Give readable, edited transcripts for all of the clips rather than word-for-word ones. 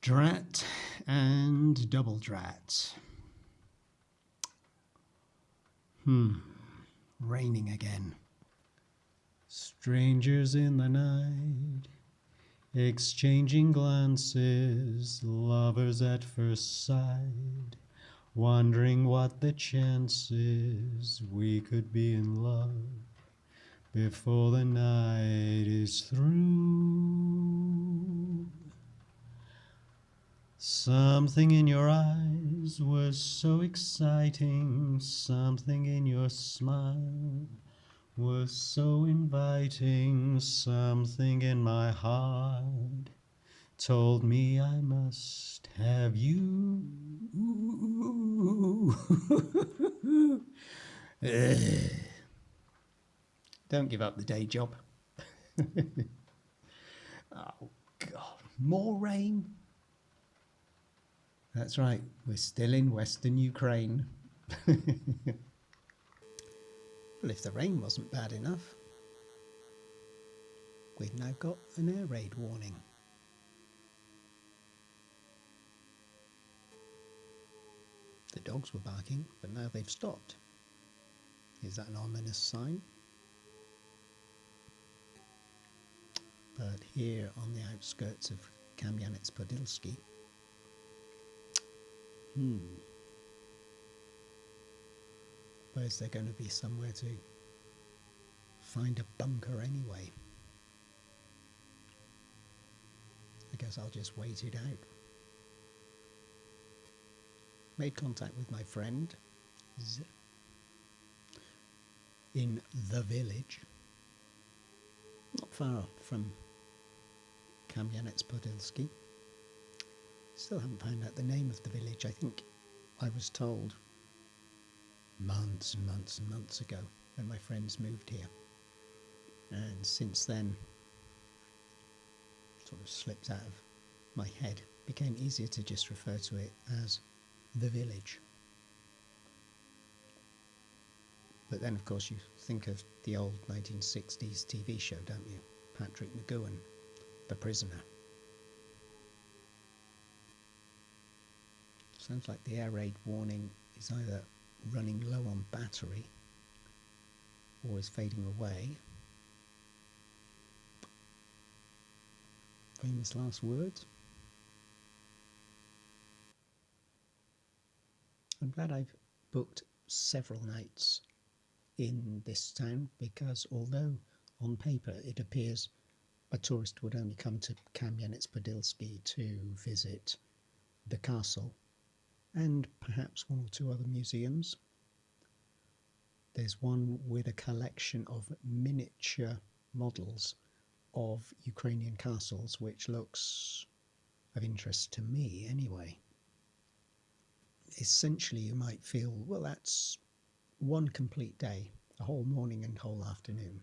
Drat and double drat. Raining again. Strangers in the night, exchanging glances, lovers at first sight, wondering what the chances we could be in love before the night is through. Something in your eyes was so exciting, something in your smile was so inviting, something in my heart told me I must have you. Don't give up the day job. Oh God, more rain. That's right, we're still in Western Ukraine. Well, if the rain wasn't bad enough, we've now got an air raid warning. The dogs were barking, but now they've stopped. Is that an ominous sign? But here on the outskirts of Kamyanets-Podilsky, where's there going to be somewhere to find a bunker anyway? I guess I'll just wait it out. Made contact with my friend in the village, not far from Kamyanets-Podilsky. Still haven't found out the name of the village. I think I was told months and months and months ago when my friends moved here, and since then sort of slipped out of my head. Became easier to just refer to it as the village. But then of course you think of the old 1960s TV show, don't you? Patrick McGowan, The Prisoner. Sounds like the air raid warning is either running low on battery or is fading away. Famous last words. I'm glad I've booked several nights in this town, because although on paper it appears a tourist would only come to Kamyanets-Podilsky to visit the castle and perhaps one or two other museums, there's one with a collection of miniature models of Ukrainian castles, which looks of interest to me anyway. Essentially you might feel, well, that's one complete day, a whole morning and whole afternoon.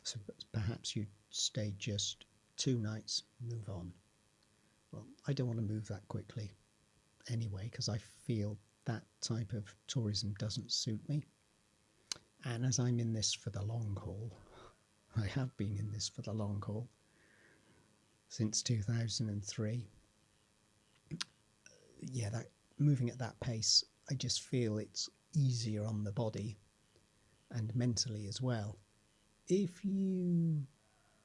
So perhaps you'd stay just 2 nights, move on. Well, I don't want to move that quickly anyway, because I feel that type of tourism doesn't suit me. And as I'm in this for the long haul, I have been in this for the long haul since 2003. Yeah, that moving at that pace, I just feel it's easier on the body and mentally as well if you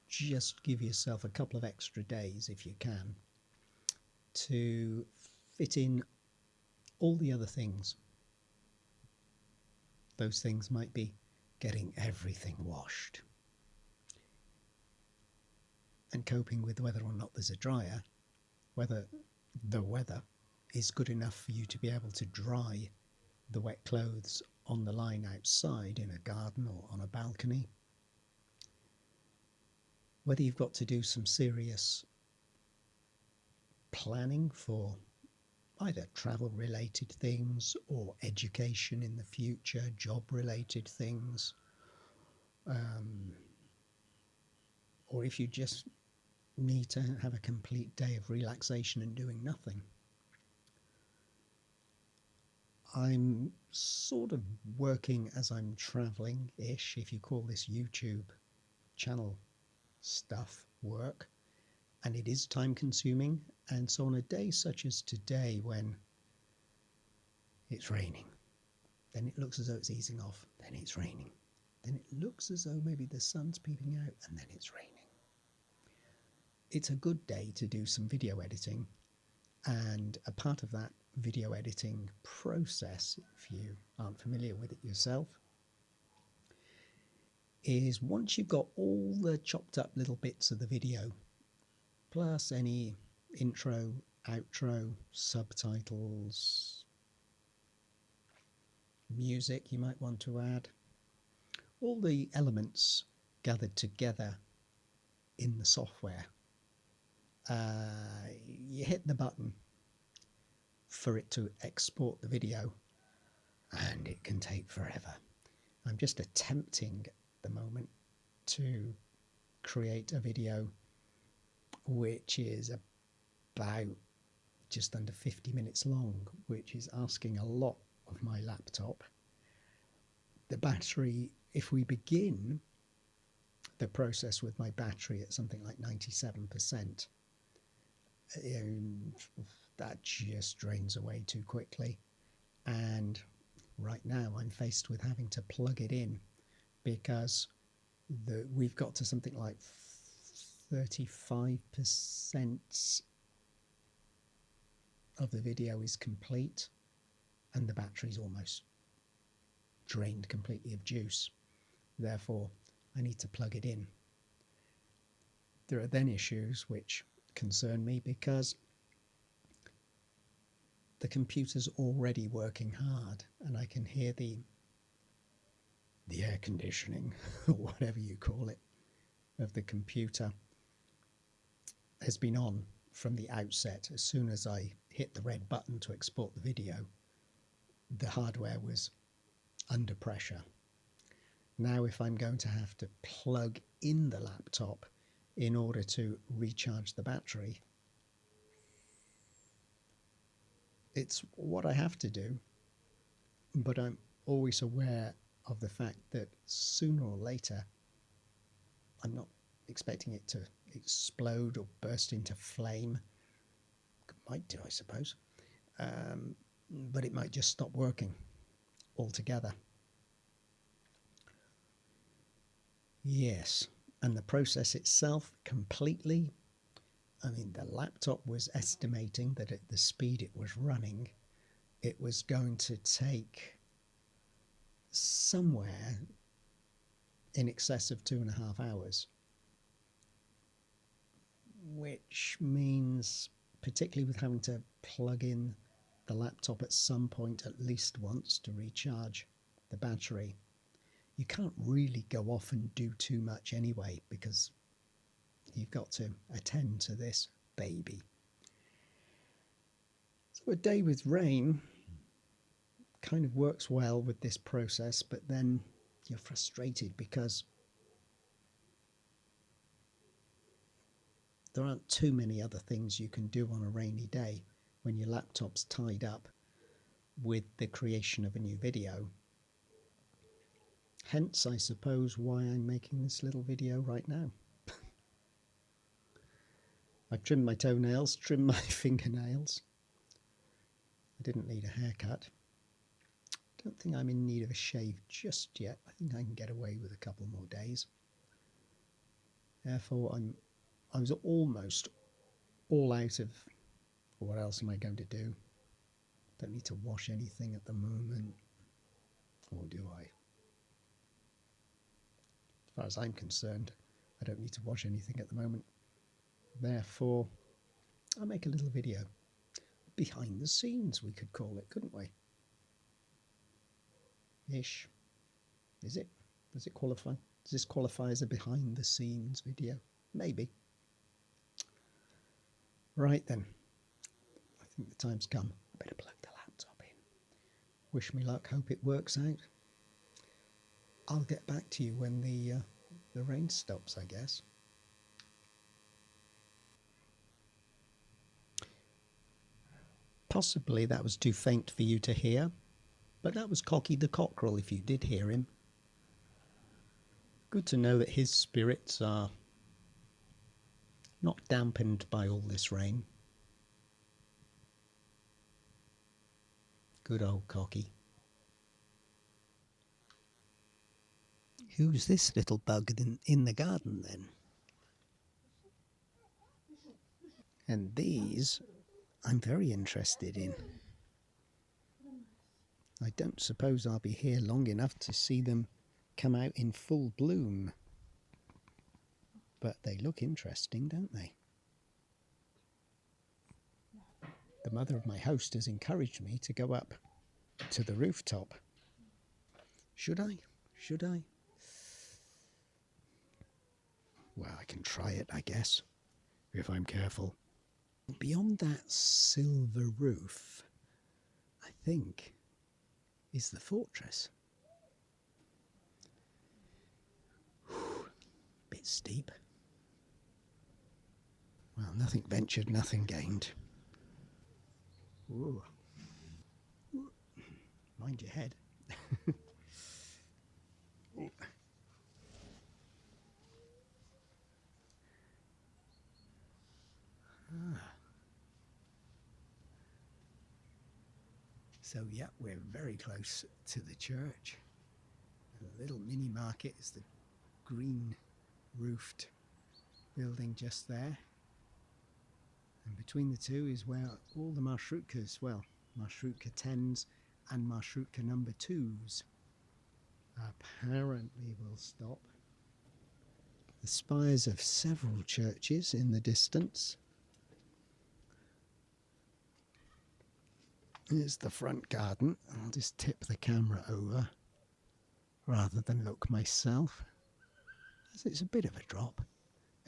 just give yourself a couple of extra days, if you can, to fit in all the other things. Those things might be getting everything washed and coping with whether or not there's a dryer, whether the weather is good enough for you to be able to dry the wet clothes on the line outside in a garden or on a balcony, whether you've got to do some serious planning for either travel related things or education in the future, job related things, or if you just need to have a complete day of relaxation and doing nothing. I'm sort of working as I'm travelling-ish, if you call this YouTube channel stuff work, and it is time consuming, And so on a day such as today, when it's raining, then it looks as though it's easing off, then it's raining, then it looks as though maybe the sun's peeping out, and then it's raining. It's a good day to do some video editing, and a part of that video editing process, if you aren't familiar with it yourself, is once you've got all the chopped up little bits of the video, plus any intro, outro, subtitles, music you might want to add, all the elements gathered together in the software, you hit the button for it to export the video, and it can take forever. I'm just attempting at the moment to create a video which is about just under 50 minutes long, which is asking a lot of my laptop. The battery, if we begin the process with my battery at something like 97%, that just drains away too quickly. And right now I'm faced with having to plug it in because we've got to something like 35% of the video is complete, and the battery's almost drained completely of juice. Therefore, I need to plug it in. There are then issues which concern me because the computer's already working hard, and I can hear the air conditioning, or whatever you call it, of the computer has been on from the outset. As soon as I hit the red button to export the video, the hardware was under pressure. Now, if I'm going to have to plug in the laptop in order to recharge the battery, it's what I have to do, but I'm always aware of the fact that sooner or later, I'm not expecting it to explode or burst into flame. It might do, I suppose, but it might just stop working altogether. Yes, and the process itself completely, I mean, the laptop was estimating that at the speed it was running, it was going to take somewhere in excess of 2.5 hours, which means, particularly with having to plug in the laptop at some point at least once to recharge the battery, you can't really go off and do too much anyway, because you've got to attend to this baby. So a day with rain kind of works well with this process, but then you're frustrated because there aren't too many other things you can do on a rainy day when your laptop's tied up with the creation of a new video. Hence, I suppose, why I'm making this little video right now. I've trimmed my toenails, trimmed my fingernails. I didn't need a haircut. Don't think I'm in need of a shave just yet. I think I can get away with a couple more days. Therefore, I was almost all out of what else am I going to do. Don't need to wash anything at the moment. Or do I? As far as I'm concerned, I don't need to wash anything at the moment. Therefore, I'll make a little video. Behind the scenes, we could call it, couldn't we? Ish. Is it? Does it qualify? Does this qualify as a behind the scenes video? Maybe. Right then. I think the time's come. I better plug the laptop in. Wish me luck. Hope it works out. I'll get back to you when the rain stops, I guess. Possibly that was too faint for you to hear, but that was Cocky the Cockerel if you did hear him. Good to know that his spirits are not dampened by all this rain. Good old Cocky. Who's this little bug in the garden then? And these I'm very interested in. I don't suppose I'll be here long enough to see them come out in full bloom. But they look interesting, don't they? The mother of my host has encouraged me to go up to the rooftop. Should I? Should I? Well, I can try it, I guess, if I'm careful. Beyond that silver roof, I think, is the fortress. Bit steep. Well, nothing ventured, nothing gained. Ooh. Mind your head. So, yeah, we're very close to the church. A little mini market is the green roofed building just there. And between the two is where all the marshrutkas, well, marshrutka 10s and marshrutka number 2s apparently will stop. The spires of several churches in the distance. Here's the front garden. I'll just tip the camera over rather than look myself. It's a bit of a drop.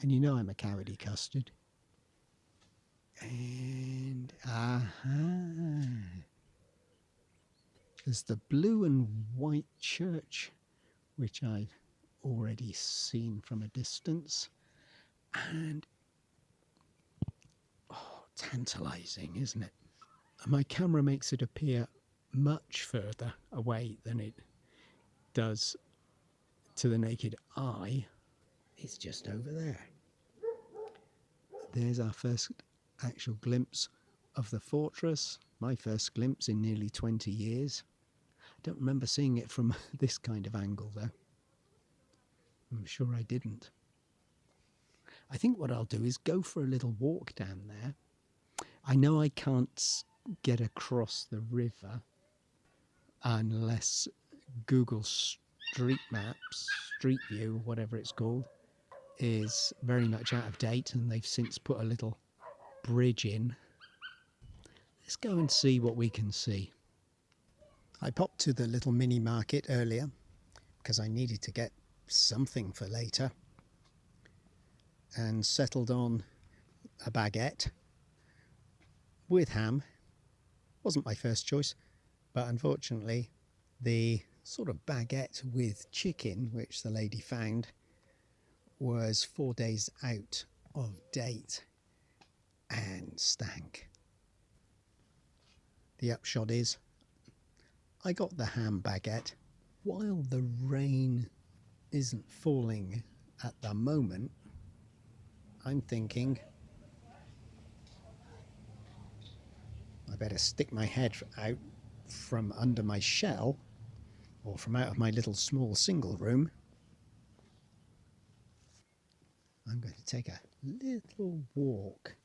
And you know I'm a cowardly custard. And there's the blue and white church, which I've already seen from a distance. And tantalizing, isn't it? My camera makes it appear much further away than it does to the naked eye. It's just over there. There's our first actual glimpse of the fortress. My first glimpse in nearly 20 years. I don't remember seeing it from this kind of angle, though. I'm sure I didn't. I think what I'll do is go for a little walk down there. I know I can't get across the river unless Google Street Maps, Street View, whatever it's called, is very much out of date, and they've since put a little bridge in. Let's go and see what we can see. I popped to the little mini market earlier because I needed to get something for later and settled on a baguette with ham. Wasn't my first choice, but unfortunately the sort of baguette with chicken which the lady found was 4 days out of date and stank. The upshot is I got the ham baguette. While the rain isn't falling at the moment, I'm thinking I better stick my head out from under my shell or from out of my little small single room. I'm going to take a little walk